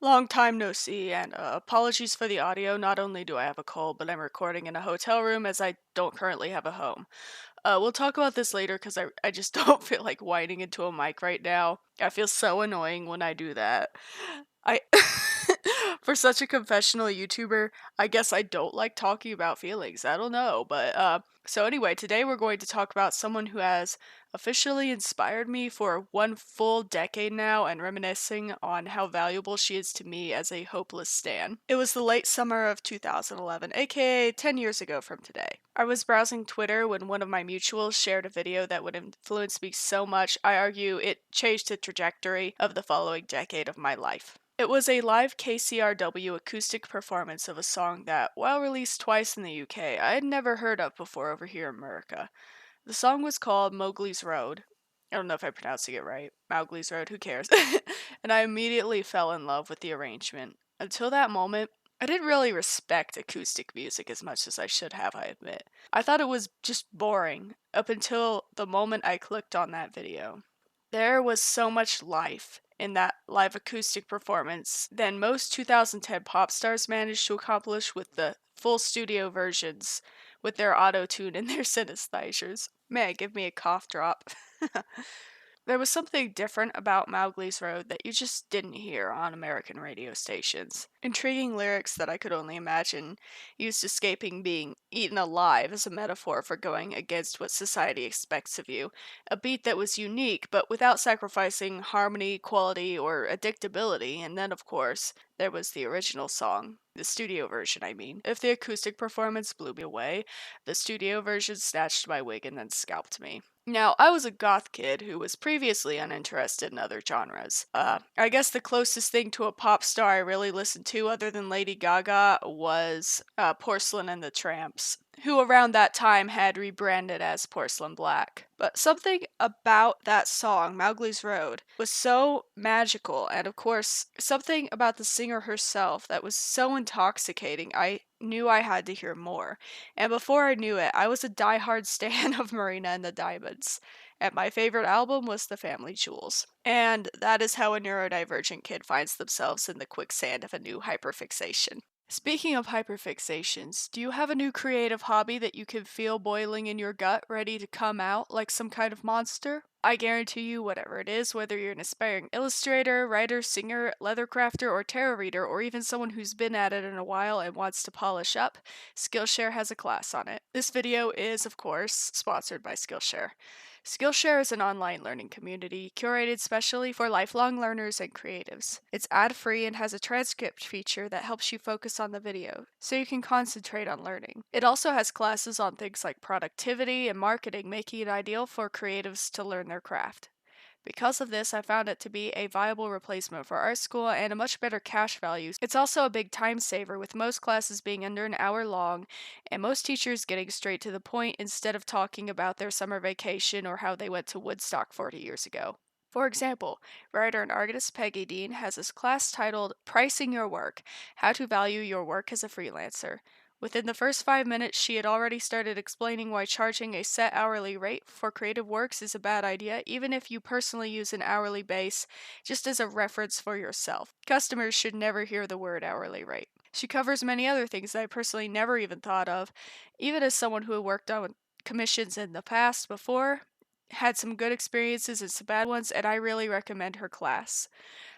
Long time no see, and apologies for the audio. Not only do I have a cold, but I'm recording in a hotel room as I don't currently have a home. We'll talk about this later because I just don't feel like whining into a mic right now. I feel so annoying when I do that. I, for such a confessional YouTuber, I guess I don't like talking about feelings. I don't know, but so anyway, today we're going to talk about someone who has officially inspired me for one full decade now and reminiscing on how valuable she is to me as a hopeless stan. It was the late summer of 2011, aka 10 years ago from today. I was browsing Twitter when one of my mutuals shared a video that would influence me so much, I argue it changed the trajectory of the following decade of my life. It was a live KCRW acoustic performance of a song that, while released twice in the UK, I had never heard of before over here in America. The song was called Mowgli's Road. I don't know if I'm pronouncing it right. Mowgli's Road, who cares? And I immediately fell in love with the arrangement. Until that moment, I didn't really respect acoustic music as much as I should have, I admit. I thought it was just boring, up until the moment I clicked on that video. There was so much life in that live acoustic performance than most 2010 pop stars managed to accomplish with the full studio versions with their auto-tune and their synthesizers. Man, give me a cough drop. There was something different about Mowgli's Road that you just didn't hear on American radio stations. Intriguing lyrics that I could only imagine used escaping being eaten alive as a metaphor for going against what society expects of you. A beat that was unique, but without sacrificing harmony, quality, or addictability. And then, of course, there was the original song. The studio version, I mean. If the acoustic performance blew me away, the studio version snatched my wig and then scalped me. Now, I was a goth kid who was previously uninterested in other genres. I guess the closest thing to a pop star I really listened to other than Lady Gaga was Porcelain and the Tramps, who around that time had rebranded as Porcelain Black. But something about that song, Mowgli's Road, was so magical, and of course, something about the singer herself that was so intoxicating, I knew I had to hear more. And before I knew it, I was a die-hard stan of Marina and the Diamonds. And my favorite album was The Family Jewels. And that is how a neurodivergent kid finds themselves in the quicksand of a new hyperfixation. Speaking of hyperfixations, do you have a new creative hobby that you can feel boiling in your gut, ready to come out like some kind of monster? I guarantee you, whatever it is, whether you're an aspiring illustrator, writer, singer, leather crafter, or tarot reader, or even someone who's been at it in a while and wants to polish up, Skillshare has a class on it. This video is, of course, sponsored by Skillshare. Skillshare is an online learning community curated specially for lifelong learners and creatives. It's ad-free and has a transcript feature that helps you focus on the video, so you can concentrate on learning. It also has classes on things like productivity and marketing, making it ideal for creatives to learn their craft. Because of this, I found it to be a viable replacement for art school and a much better cash value. It's also a big time saver, with most classes being under an hour long, and most teachers getting straight to the point instead of talking about their summer vacation or how they went to Woodstock 40 years ago. For example, writer and artist Peggy Dean has this class titled Pricing Your Work: How to Value Your Work as a Freelancer. Within the first 5 minutes, she had already started explaining why charging a set hourly rate for creative works is a bad idea, even if you personally use an hourly base just as a reference for yourself. Customers should never hear the word hourly rate. She covers many other things that I personally never even thought of, even as someone who had worked on commissions in the past before, had some good experiences and some bad ones, and I really recommend her class.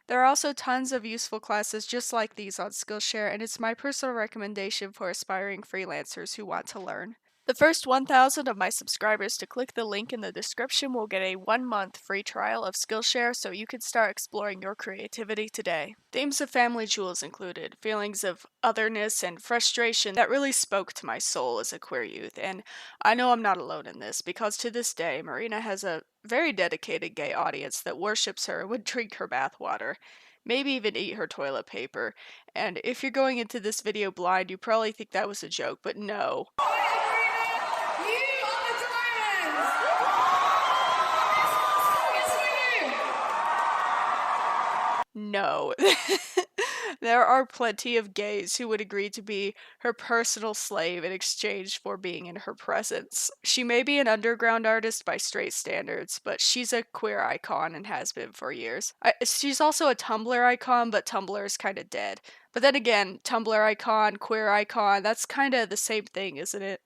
There are also tons of useful classes just like these on Skillshare, and it's my personal recommendation for aspiring freelancers who want to learn. The first 1,000 of my subscribers to click the link in the description will get a 1-month free trial of Skillshare so you can start exploring your creativity today. Themes of Family Jewels included feelings of otherness and frustration that really spoke to my soul as a queer youth, and I know I'm not alone in this because to this day, Marina has a very dedicated gay audience that worships her and would drink her bathwater, maybe even eat her toilet paper. And if you're going into this video blind, you probably think that was a joke, but no. No. There are plenty of gays who would agree to be her personal slave in exchange for being in her presence. She may be an underground artist by straight standards, but she's a queer icon and has been for years. She's also a Tumblr icon, but Tumblr is kind of dead. But then again, Tumblr icon, queer icon, that's kind of the same thing, isn't it?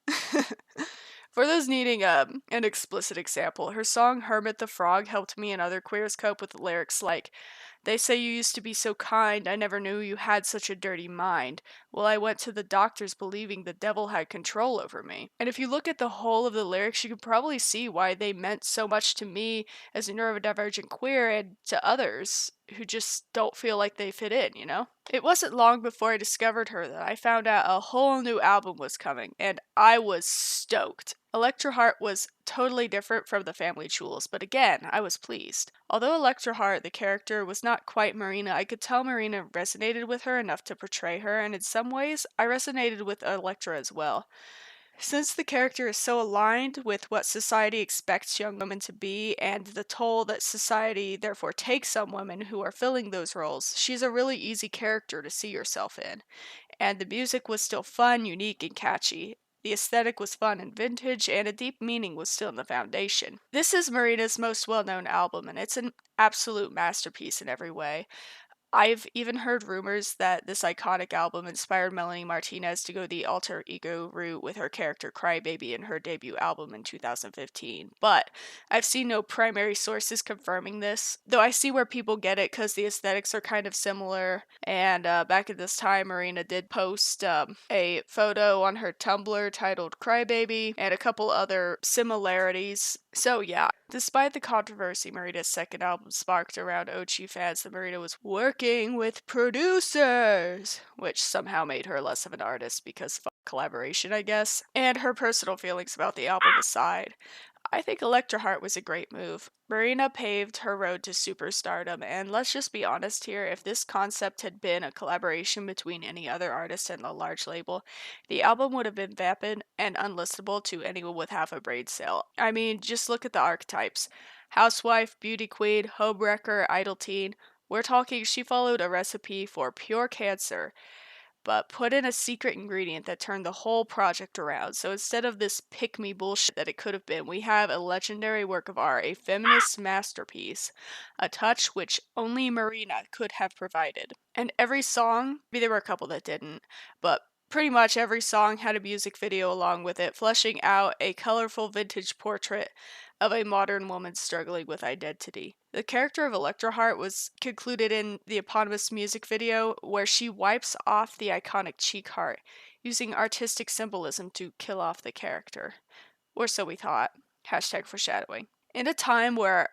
For those needing an explicit example, her song Hermit the Frog helped me and other queers cope with lyrics like, they say you used to be so kind, I never knew you had such a dirty mind. Well, I went to the doctors believing the devil had control over me. And if you look at the whole of the lyrics, you can probably see why they meant so much to me as a neurodivergent queer and to others who just don't feel like they fit in, you know? It wasn't long before I discovered her that I found out a whole new album was coming, and I was stoked. Electra Heart was totally different from the Family Jewels, but again, I was pleased. Although Electra Heart, the character, was not quite Marina, I could tell Marina resonated with her enough to portray her, and in some ways, I resonated with Electra as well. Since the character is so aligned with what society expects young women to be and the toll that society therefore takes on women who are filling those roles, she's a really easy character to see yourself in. And the music was still fun, unique, and catchy. The aesthetic was fun and vintage, and a deep meaning was still in the foundation. This is Marina's most well known album, and it's an absolute masterpiece in every way. I've even heard rumors that this iconic album inspired Melanie Martinez to go the alter ego route with her character Crybaby in her debut album in 2015, but I've seen no primary sources confirming this, though I see where people get it because the aesthetics are kind of similar, and back at this time, Marina did post a photo on her Tumblr titled Crybaby, and a couple other similarities. So yeah, despite the controversy Marina's second album sparked around OG fans that Marina was working with producers, which somehow made her less of an artist because fuck collaboration, I guess, and her personal feelings about the album aside, I think Electra Heart was a great move. Marina paved her road to superstardom, and let's just be honest here, if this concept had been a collaboration between any other artist and a large label, the album would have been vapid and unlistenable to anyone with half a brain cell. I mean, just look at the archetypes. Housewife, beauty queen, homewrecker, idle teen. We're talking she followed a recipe for pure cancer, but put in a secret ingredient that turned the whole project around. So instead of this pick me bullshit that it could have been, we have a legendary work of art, a feminist masterpiece, a touch which only Marina could have provided. And every song, maybe there were a couple that didn't, but pretty much every song had a music video along with it, fleshing out a colorful vintage portrait of a modern woman struggling with identity. The character of Electra Heart was concluded in the eponymous music video, where she wipes off the iconic cheek heart, using artistic symbolism to kill off the character. Or so we thought. Hashtag foreshadowing. In a time where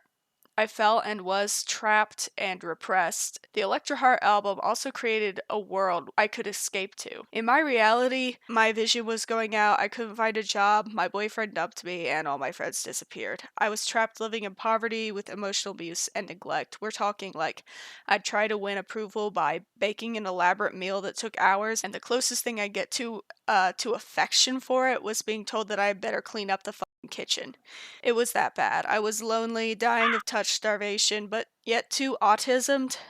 I felt and was trapped and repressed, the Electra Heart album also created a world I could escape to. In my reality, my vision was going out, I couldn't find a job, my boyfriend dumped me, and all my friends disappeared. I was trapped living in poverty with emotional abuse and neglect. We're talking like I'd try to win approval by baking an elaborate meal that took hours, and the closest thing I'd get to affection for it was being told that I better clean up the kitchen. It was that bad. I was lonely, dying of touch starvation, but yet too undiagnosedly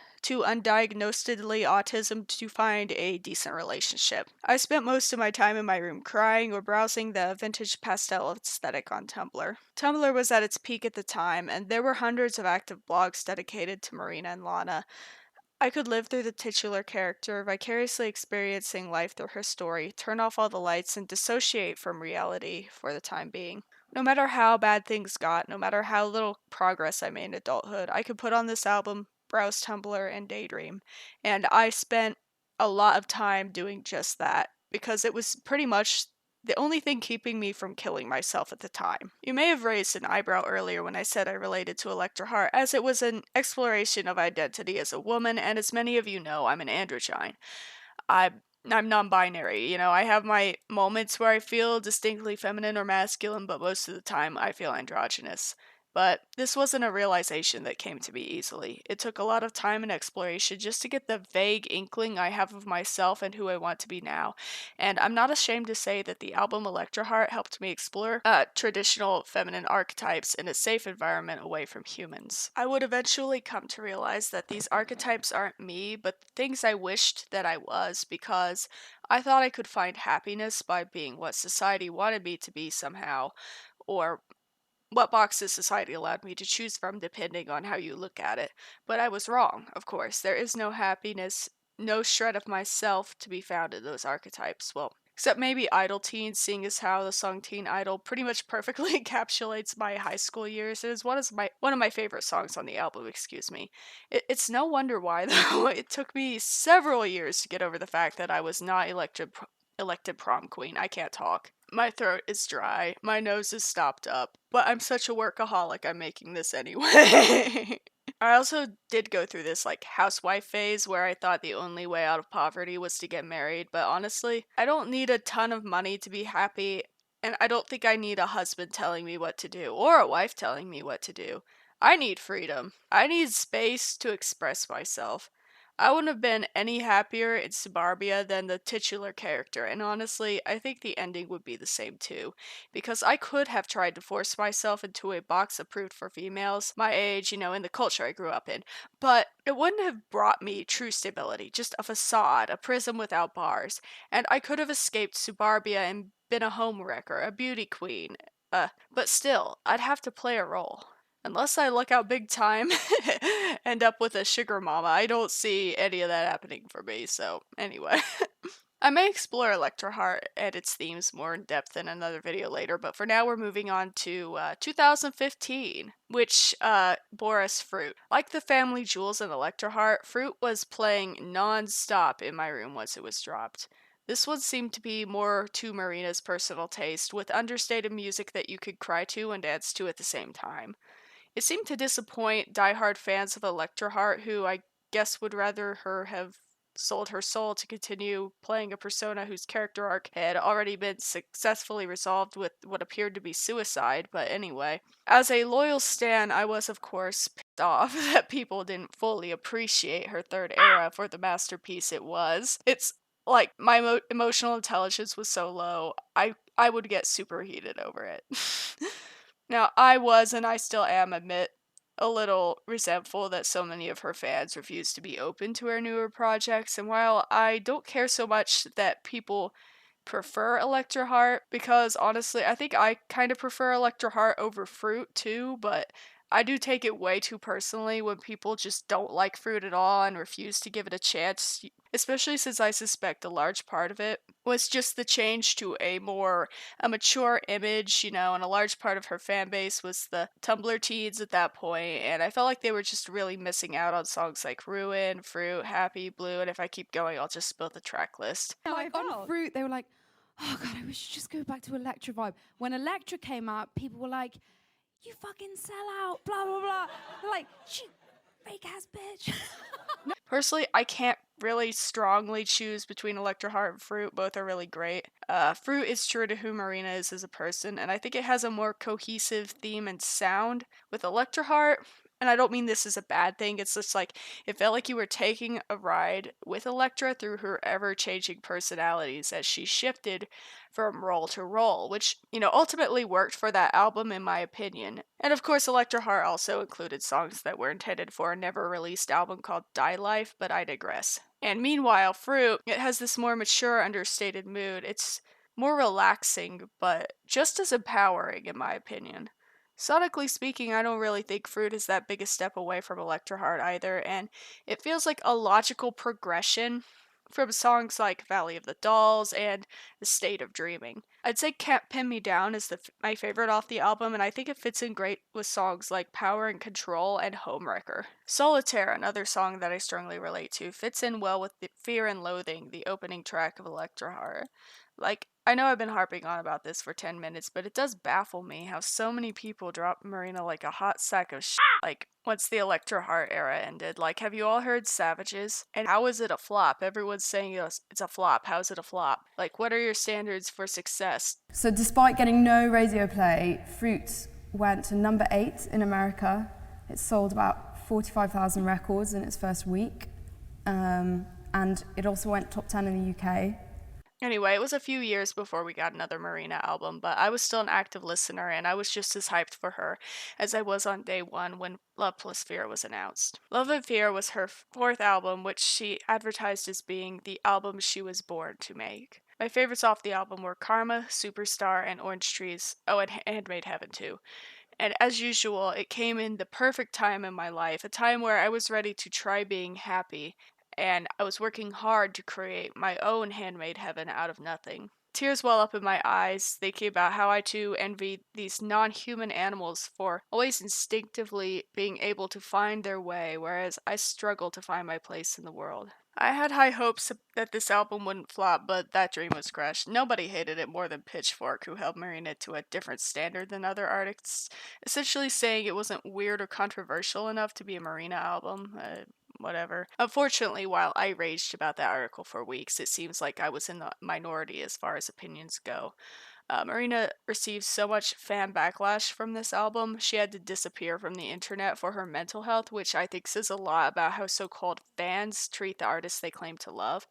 autism to find a decent relationship. I spent most of my time in my room crying or browsing the vintage pastel aesthetic on Tumblr. Tumblr was at its peak at the time, and there were hundreds of active blogs dedicated to Marina and Lana. I could live through the titular character, vicariously experiencing life through her story, turn off all the lights, and dissociate from reality for the time being. No matter how bad things got, no matter how little progress I made in adulthood, I could put on this album, browse Tumblr, and daydream. And I spent a lot of time doing just that, because it was pretty much the only thing keeping me from killing myself at the time. You may have raised an eyebrow earlier when I said I related to Electra Heart, as it was an exploration of identity as a woman, and as many of you know, I'm an androgyne. I'm non-binary, you know, I have my moments where I feel distinctly feminine or masculine, but most of the time I feel androgynous. But this wasn't a realization that came to me easily. It took a lot of time and exploration just to get the vague inkling I have of myself and who I want to be now. And I'm not ashamed to say that the album Electra Heart helped me explore traditional feminine archetypes in a safe environment away from humans. I would eventually come to realize that these archetypes aren't me, but things I wished that I was, because I thought I could find happiness by being what society wanted me to be somehow, or what boxes society allowed me to choose from depending on how you look at it. But I was wrong, of course. There is no happiness, no shred of myself to be found in those archetypes. Well, except maybe Idol Teen, seeing as how the song Teen Idol pretty much perfectly encapsulates my high school years. It is one of my favorite songs on the album, excuse me. It's no wonder why, though. It took me several years to get over the fact that I was not elected prom queen. I can't talk. My throat is dry. My nose is stopped up. But I'm such a workaholic, I'm making this anyway. I also did go through this like housewife phase where I thought the only way out of poverty was to get married, but honestly, I don't need a ton of money to be happy, and I don't think I need a husband telling me what to do or a wife telling me what to do. I need freedom. I need space to express myself. I wouldn't have been any happier in Suburbia than the titular character, and honestly, I think the ending would be the same too, because I could have tried to force myself into a box approved for females, my age, in the culture I grew up in, but it wouldn't have brought me true stability, just a facade, a prism without bars, and I could have escaped Suburbia and been a homewrecker, a beauty queen, but still, I'd have to play a role. Unless I look out big time, end up with a sugar mama, I don't see any of that happening for me, so anyway. I may explore Electra Heart and its themes more in depth in another video later, but for now we're moving on to 2015, which bore us Fruit. Like the family jewels in Electra Heart, Fruit was playing non-stop in my room once it was dropped. This one seemed to be more to Marina's personal taste, with understated music that you could cry to and dance to at the same time. It seemed to disappoint diehard fans of Electra Heart, who I guess would rather her have sold her soul to continue playing a persona whose character arc had already been successfully resolved with what appeared to be suicide, but anyway. As a loyal stan, I was of course pissed off that people didn't fully appreciate her third era for the masterpiece it was. It's like my emotional intelligence was so low, I would get superheated over it. Now, I was, and I still am, admit, a little resentful that so many of her fans refused to be open to her newer projects, and while I don't care so much that people prefer Electra Heart, because honestly, I think I kind of prefer Electra Heart over Fruit too, but I do take it way too personally when people just don't like Fruit at all and refuse to give it a chance, especially since I suspect a large part of it was just the change to a mature image, and a large part of her fan base was the Tumblr teens at that point, and I felt like they were just really missing out on songs like Ruin, Fruit, Happy, Blue, and if I keep going, I'll just spill the track list. Like on Fruit, they were like, oh god, I wish you just go back to Electra vibe. When Electra came out, people were like, you fucking sell out, blah blah blah. They're like, she fake ass bitch. Personally, I can't really strongly choose between Electra Heart and Fruit. Both are really great. Fruit is true to who Marina is as a person, and I think it has a more cohesive theme and sound. With Electra Heart, and I don't mean this is a bad thing, it's just like, it felt like you were taking a ride with Electra through her ever-changing personalities as she shifted from role to role, which, ultimately worked for that album in my opinion. And of course, Electra Heart also included songs that were intended for a never-released album called Die Life, but I digress. And meanwhile, Fruit, it has this more mature, understated mood. It's more relaxing, but just as empowering in my opinion. Sonically speaking, I don't really think Fruit is that big a step away from Electra Heart either, and it feels like a logical progression from songs like Valley of the Dolls and The State of Dreaming. I'd say Can't Pin Me Down is my favorite off the album, and I think it fits in great with songs like Power and Control and Homewrecker. Solitaire, another song that I strongly relate to, fits in well with the Fear and Loathing, the opening track of Electra Heart. Like, I know I've been harping on about this for 10 minutes, but it does baffle me how so many people drop Marina like a hot sack of shit, like, once the Electra Heart era ended. Like, have you all heard Savages? And how is it a flop? Everyone's saying it's a flop. How is it a flop? Like, what are your standards for success? So despite getting no radio play, Fruit went to number 8 in America. It sold about 45,000 records in its first week. And it also went top 10 in the UK. Anyway, it was a few years before we got another Marina album, but I was still an active listener and I was just as hyped for her as I was on day one when Love Plus Fear was announced. Love and Fear was her fourth album, which she advertised as being the album she was born to make. My favorites off the album were Karma, Superstar, and Orange Trees. Oh, and Handmade Heaven too. And as usual, it came in the perfect time in my life, a time where I was ready to try being happy, and I was working hard to create my own handmade heaven out of nothing. Tears well up in my eyes, thinking about how I too envied these non human animals for always instinctively being able to find their way, whereas I struggle to find my place in the world. I had high hopes that this album wouldn't flop, but that dream was crushed. Nobody hated it more than Pitchfork, who held Marina to a different standard than other artists, essentially saying it wasn't weird or controversial enough to be a Marina album. Whatever. Unfortunately, while I raged about that article for weeks, it seems like I was in the minority as far as opinions go. Marina received so much fan backlash from this album, she had to disappear from the internet for her mental health, which I think says a lot about how so called fans treat the artists they claim to love.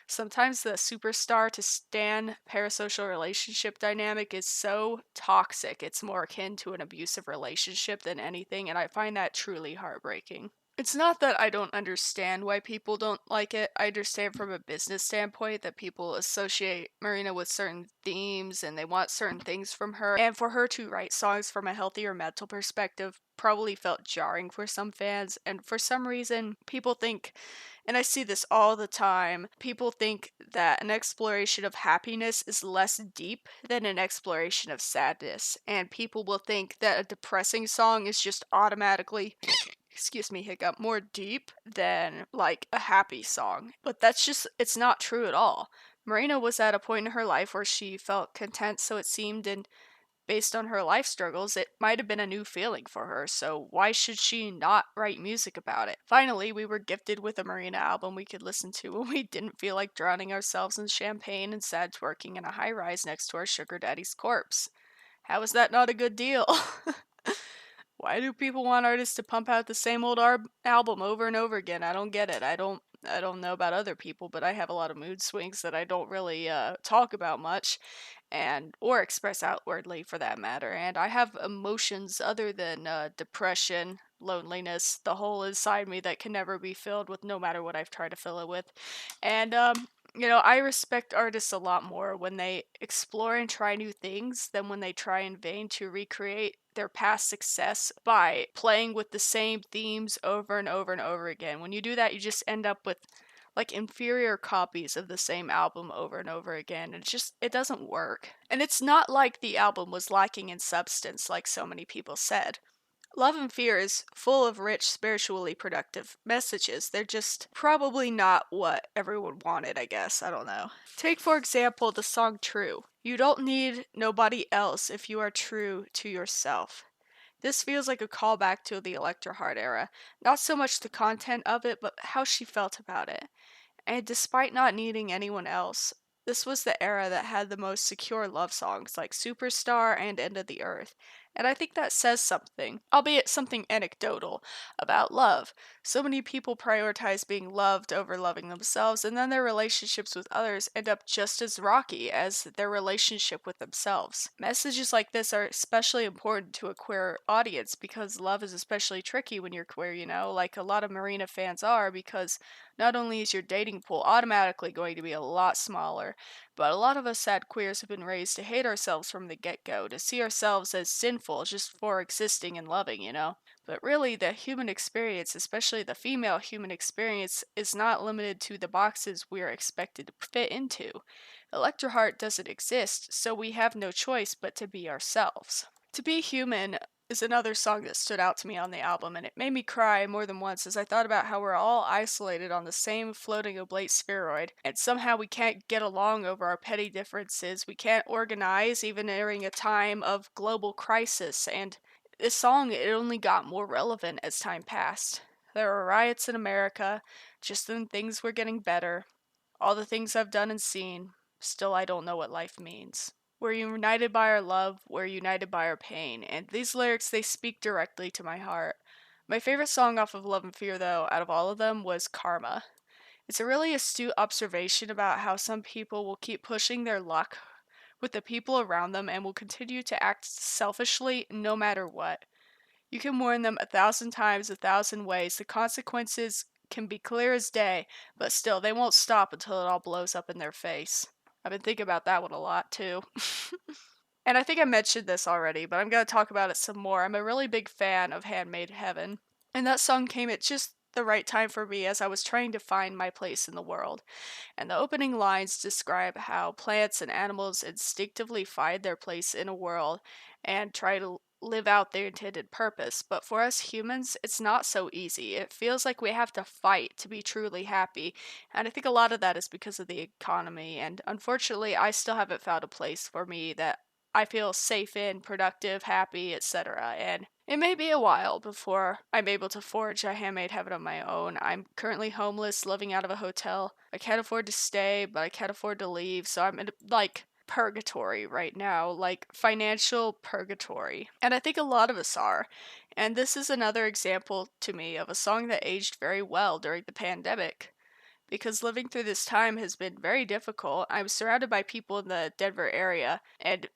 Sometimes the superstar to stan parasocial relationship dynamic is so toxic, it's more akin to an abusive relationship than anything, and I find that truly heartbreaking. It's not that I don't understand why people don't like it. I understand from a business standpoint that people associate Marina with certain themes and they want certain things from her. And for her to write songs from a healthier mental perspective probably felt jarring for some fans. And for some reason, people think, and I see this all the time, people think that an exploration of happiness is less deep than an exploration of sadness. And people will think that a depressing song is just automatically excuse me, hiccup, more deep than like a happy song. But that's just, it's not true at all. Marina was at a point in her life where she felt content, so it seemed, and based on her life struggles, it might have been a new feeling for her, so why should she not write music about it? Finally, we were gifted with a Marina album we could listen to when we didn't feel like drowning ourselves in champagne and sad twerking in a high rise next to our sugar daddy's corpse. How is that not a good deal? Why do people want artists to pump out the same old album over and over again? I don't get it. I don't know about other people, but I have a lot of mood swings that I don't really talk about much and or express outwardly for that matter. And I have emotions other than depression, loneliness, the hole inside me that can never be filled with no matter what I've tried to fill it with. And I respect artists a lot more when they explore and try new things than when they try in vain to recreate their past success by playing with the same themes over and over and over again. When you do that, you just end up with like inferior copies of the same album over and over again. It doesn't work. And it's not like the album was lacking in substance like so many people said. Love and Fear is full of rich, spiritually productive messages. They're just probably not what everyone wanted, I guess. I don't know. Take, for example, the song True. You don't need nobody else if you are true to yourself. This feels like a callback to the Electra Heart era. Not so much the content of it, but how she felt about it. And despite not needing anyone else, this was the era that had the most secure love songs like Superstar and End of the Earth. And I think that says something, albeit something anecdotal, about love. So many people prioritize being loved over loving themselves, and then their relationships with others end up just as rocky as their relationship with themselves. Messages like this are especially important to a queer audience because love is especially tricky when you're queer, like a lot of Marina fans are, because not only is your dating pool automatically going to be a lot smaller, but a lot of us sad queers have been raised to hate ourselves from the get go, to see ourselves as sinful just for existing and loving. But really, the human experience, especially the female human experience, is not limited to the boxes we are expected to fit into. Electra Heart doesn't exist, so we have no choice but to be ourselves. To Be Human is another song that stood out to me on the album, and it made me cry more than once as I thought about how we're all isolated on the same floating oblate spheroid, and somehow we can't get along over our petty differences. We can't organize even during a time of global crisis, and this song, it only got more relevant as time passed. There were riots in America, just when things were getting better. All the things I've done and seen, still I don't know what life means. We're united by our love, we're united by our pain. And these lyrics, they speak directly to my heart. My favorite song off of Love and Fear, though, out of all of them, was Karma. It's a really astute observation about how some people will keep pushing their luck with the people around them and will continue to act selfishly no matter what. You can warn them 1,000 times, 1,000 ways. The consequences can be clear as day, but still, they won't stop until it all blows up in their face. I've been thinking about that one a lot, too. And I think I mentioned this already, but I'm going to talk about it some more. I'm a really big fan of Handmade Heaven, and that song came at just the right time for me as I was trying to find my place in the world. And the opening lines describe how plants and animals instinctively find their place in a world and try to live out their intended purpose. But for us humans, it's not so easy. It feels like we have to fight to be truly happy. And I think a lot of that is because of the economy. And unfortunately, I still haven't found a place for me that I feel safe in, productive, happy, etc. And it may be a while before I'm able to forge a handmade heaven of my own. I'm currently homeless, living out of a hotel. I can't afford to stay, but I can't afford to leave, so I'm in like purgatory right now, like financial purgatory. And I think a lot of us are. And this is another example to me of a song that aged very well during the pandemic because living through this time has been very difficult. I'm surrounded by people in the Denver area, and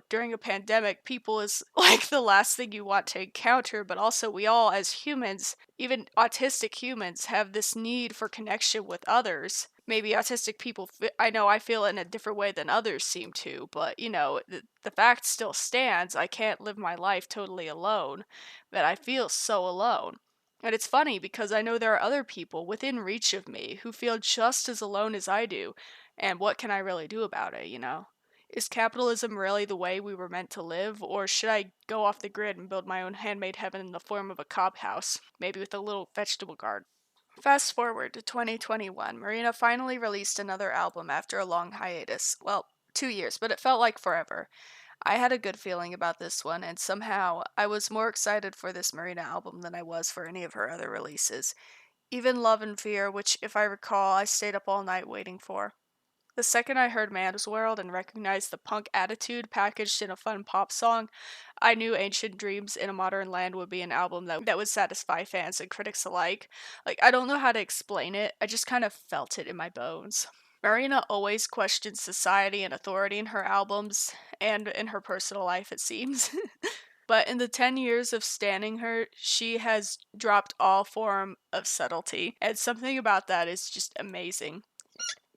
during a pandemic, people is like the last thing you want to encounter, but also we all, as humans, even autistic humans, have this need for connection with others. Maybe autistic people, I know I feel in a different way than others seem to, but the fact still stands. I can't live my life totally alone, but I feel so alone. And it's funny because I know there are other people within reach of me who feel just as alone as I do. And what can I really do about it? Is capitalism really the way we were meant to live, or should I go off the grid and build my own handmade heaven in the form of a cob house, maybe with a little vegetable garden? Fast forward to 2021, Marina finally released another album after a long hiatus. Well, 2 years, but it felt like forever. I had a good feeling about this one, and somehow I was more excited for this Marina album than I was for any of her other releases. Even Love and Fear, which, if I recall, I stayed up all night waiting for. The second I heard Man's World and recognized the punk attitude packaged in a fun pop song, I knew Ancient Dreams in a Modern Land would be an album that would satisfy fans and critics alike. Like, I don't know how to explain it, I just kind of felt it in my bones. Marina always questions society and authority in her albums, and in her personal life, it seems. But in the 10 years of standing her, she has dropped all form of subtlety, and something about that is just amazing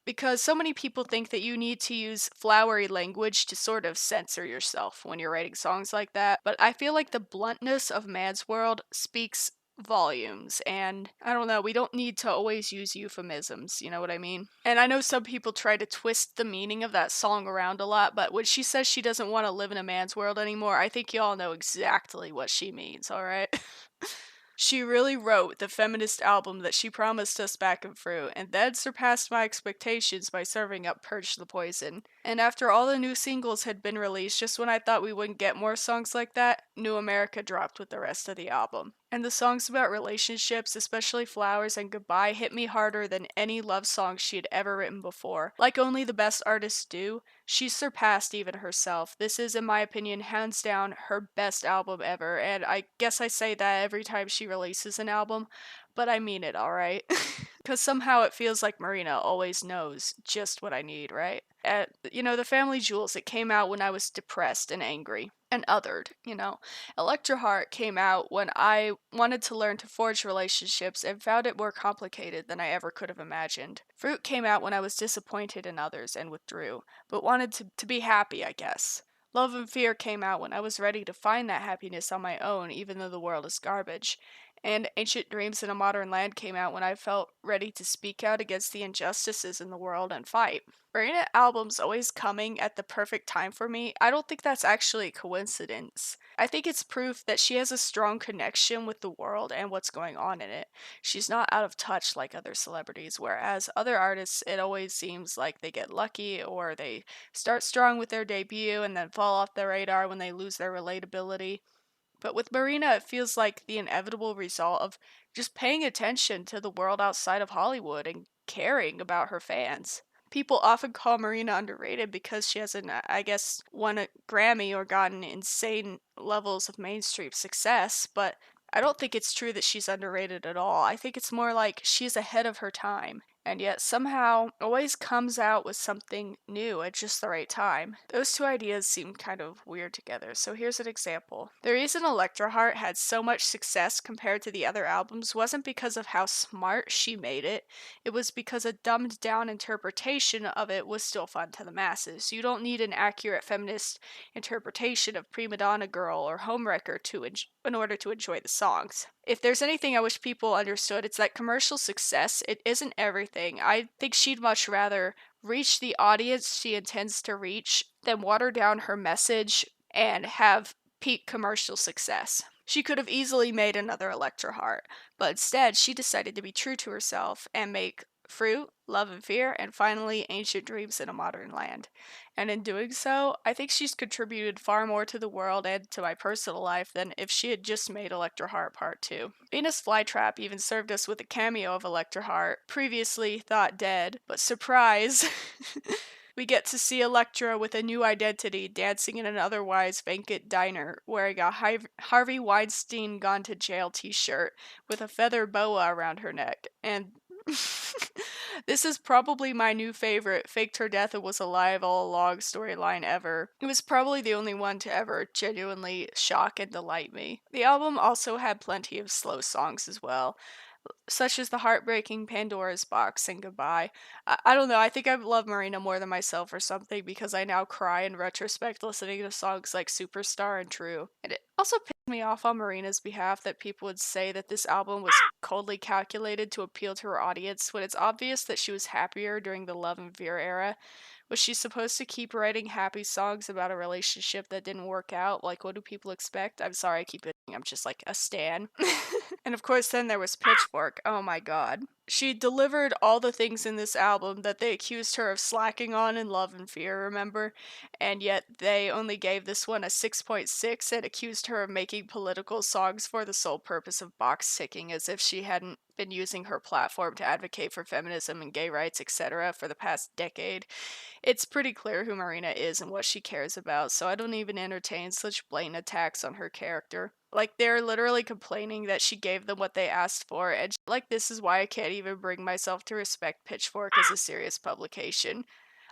because so many people think that you need to use flowery language to sort of censor yourself when you're writing songs like that. But I feel like the bluntness of Man's World speaks volumes, and I don't know, we don't need to always use euphemisms, you know what I mean? And I know some people try to twist the meaning of that song around a lot, but when she says she doesn't want to live in a man's world anymore, I think y'all know exactly what she means, alright? She really wrote the feminist album that she promised us back in Fruit, and then surpassed my expectations by serving up Purge the Poison. And after all the new singles had been released, just when I thought we wouldn't get more songs like that, New America dropped with the rest of the album. And the songs about relationships, especially Flowers and Goodbye, hit me harder than any love song she had ever written before. Like only the best artists do, she surpassed even herself. This is, in my opinion, hands down her best album ever, and I guess I say that every time she releases an album, but I mean it, alright? Because somehow it feels like Marina always knows just what I need, right? The Family Jewels, it came out when I was depressed and angry and othered. Electra Heart came out when I wanted to learn to forge relationships and found it more complicated than I ever could have imagined. Fruit came out when I was disappointed in others and withdrew, but wanted to be happy, I guess. Love and Fear came out when I was ready to find that happiness on my own, even though the world is garbage. And Ancient Dreams in a Modern Land came out when I felt ready to speak out against the injustices in the world and fight. Marina albums always coming at the perfect time for me. I don't think that's actually a coincidence. I think it's proof that she has a strong connection with the world and what's going on in it. She's not out of touch like other celebrities, whereas other artists, it always seems like they get lucky or they start strong with their debut and then fall off the radar when they lose their relatability. But with Marina, it feels like the inevitable result of just paying attention to the world outside of Hollywood and caring about her fans. People often call Marina underrated because she hasn't, I guess, won a Grammy or gotten insane levels of mainstream success, but I don't think it's true that she's underrated at all. I think it's more like she's ahead of her time, and yet somehow always comes out with something new at just the right time. Those two ideas seem kind of weird together, so here's an example. The reason Electroheart had so much success compared to the other albums wasn't because of how smart she made it, it was because a dumbed down interpretation of it was still fun to the masses. You don't need an accurate feminist interpretation of Prima Donna Girl or Homewrecker in order to enjoy the songs. If there's anything I wish people understood, it's that commercial success, it isn't everything. I think she'd much rather reach the audience she intends to reach than water down her message and have peak commercial success. She could have easily made another Electroheart, but instead she decided to be true to herself and make Fruit, Love and Fear, and finally Ancient Dreams in a Modern Land. And in doing so, I think she's contributed far more to the world and to my personal life than if she had just made Electroheart Part 2. Venus Flytrap even served us with a cameo of Electroheart, previously thought dead, but surprise! We get to see Electra with a new identity dancing in an otherwise vacant diner, wearing a Harvey Weinstein Gone to Jail t-shirt with a feather boa around her neck. And this is probably my new favorite faked her death and was alive all along storyline ever. It was probably the only one to ever genuinely shock and delight me. The album also had plenty of slow songs as well, such as the heartbreaking Pandora's Box and Goodbye. I don't know, I think I love Marina more than myself or something because I now cry in retrospect listening to songs like Superstar and True. And it also pissed me off on Marina's behalf that people would say that this album was coldly calculated to appeal to her audience when it's obvious that she was happier during the Love and Fear era. Was she supposed to keep writing happy songs about a relationship that didn't work out? Like, what do people expect? I'm sorry, I keep it. I'm just like a stan. And of course, then there was Pitchfork. Oh my god. She delivered all the things in this album that they accused her of slacking on in Love and Fear, remember? And yet they only gave this one a 6.6 and accused her of making political songs for the sole purpose of box ticking, as if she hadn't been using her platform to advocate for feminism and gay rights, etc., for the past decade. It's pretty clear who Marina is and what she cares about, so I don't even entertain such blatant attacks on her character. Like, they're literally complaining that she gave them what they asked for, and like, this is why I can't even bring myself to respect Pitchfork as a serious publication.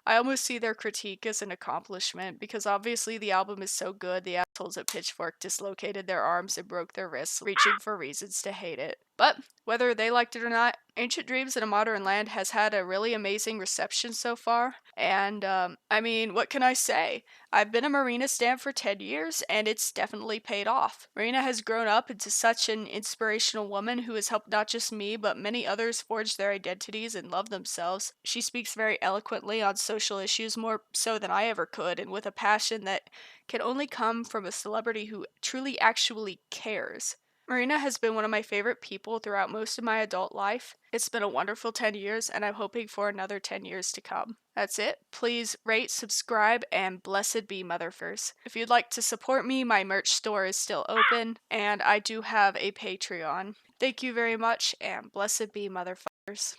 I almost see their critique as an accomplishment, because obviously the album is so good, the assholes at Pitchfork dislocated their arms and broke their wrists, reaching for reasons to hate it. But, whether they liked it or not, Ancient Dreams in a Modern Land has had a really amazing reception so far, and, I mean, what can I say? I've been a Marina stan for 10 years, and it's definitely paid off. Marina has grown up into such an inspirational woman who has helped not just me, but many others forge their identities and love themselves. She speaks very eloquently on social issues, more so than I ever could, and with a passion that can only come from a celebrity who truly actually cares. Marina has been one of my favorite people throughout most of my adult life. It's been a wonderful 10 years, and I'm hoping for another 10 years to come. That's it. Please rate, subscribe, and blessed be Motherfers. If you'd like to support me, my merch store is still open, and I do have a Patreon. Thank you very much, and blessed be Motherfuckers.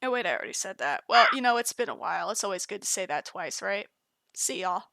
Oh wait, I already said that. Well, it's been a while. It's always good to say that twice, right? See y'all.